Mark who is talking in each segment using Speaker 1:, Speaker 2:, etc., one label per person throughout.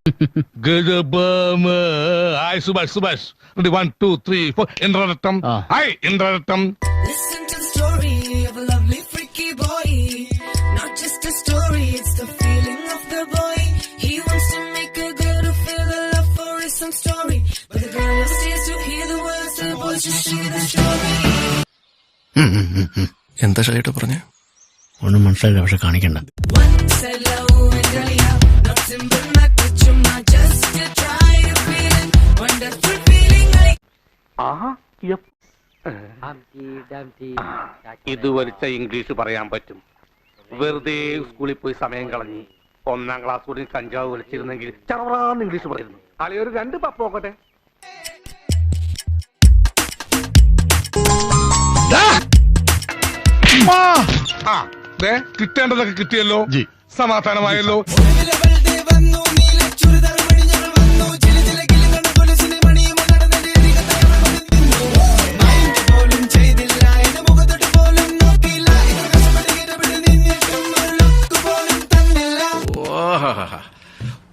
Speaker 1: Hi, Subhash. 1, 2, 3, 4. Indrarattam. Hi, Indrarattam.
Speaker 2: Listen to the story of a lovely freaky boy. Not just a story, it's the feeling of the boy. He wants to make a girl to feel the love for his some story. But the girl never stays to hear the words, the boys just share the story.
Speaker 3: എന്താ ഷൈട്ട് പറഞ്ഞേ?
Speaker 4: ഒന്നും മനസ്സിലായില്ല, പക്ഷെ കാണിക്കണ്ട.
Speaker 2: Once I love and really not simple not with you, not just to try to feel it. Wonderful feeling like
Speaker 5: ഇത് വലിച്ച English പറയാൻ പറ്റും. വെറുതെ സ്കൂളിൽ പോയി സമയം കളഞ്ഞ് 1ാം ക്ലാസ് കൂടി കഞ്ചാവ് വലിച്ചിരുന്നെങ്കിൽ ചറവറാന്ന് ഇംഗ്ലീഷ് പറയുന്നു. അളിയൊരു 2 പപ്പ് നോക്കട്ടെ.
Speaker 1: കിട്ടേണ്ടതൊക്കെ കിട്ടിയല്ലോ, സമാധാനമായല്ലോ.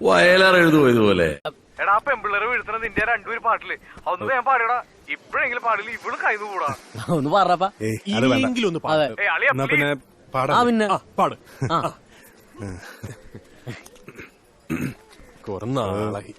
Speaker 3: വയലാർ എഴുതുമോ ഇതുപോലെ?
Speaker 6: എടാ പെമ്പിള്ളേരെ വീഴ്ത്തണ നിന്റെ 2 പാട്ടില് അതൊന്നും ഞാൻ പാടിയടാ. ഇപ്പഴെങ്കിലും പാടില്ല, ഇവള് കൈന്ന് കൂടാ.
Speaker 7: ഒന്ന് പറപ്പാ.
Speaker 6: പിന്നെ
Speaker 7: പാട്.
Speaker 3: കുറെ നാളായി.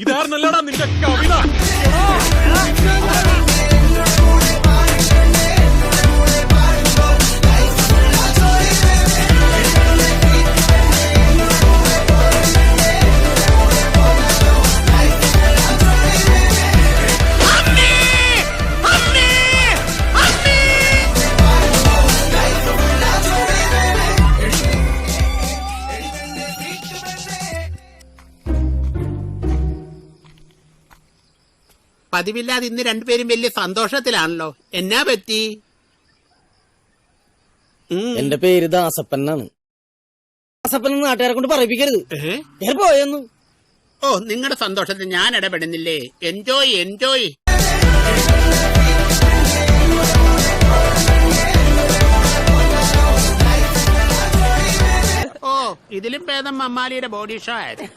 Speaker 6: ഇതായിരുന്നല്ലടാ നിന്റെ കവിത.
Speaker 8: പതിവില്ലാതെ ഇന്ന് രണ്ടുപേരും വലിയ സന്തോഷത്തിലാണല്ലോ. എന്നാ പറ്റി?
Speaker 7: എന്റെ പേര് ദാസപ്പനാണ്. ദാസപ്പൻ നാട്ടുകാരെ കൊണ്ട് പറയിപ്പിക്കരുത്. പോയെന്നു.
Speaker 8: ഓ, നിങ്ങളുടെ സന്തോഷത്തിൽ ഞാൻ ഇടപെടുന്നില്ലേ. Enjoy enjoy. ഓ, ഇതിലും ഭേദം മമ്മാലിയുടെ ബോഡി ഷോ ആയിരുന്നു.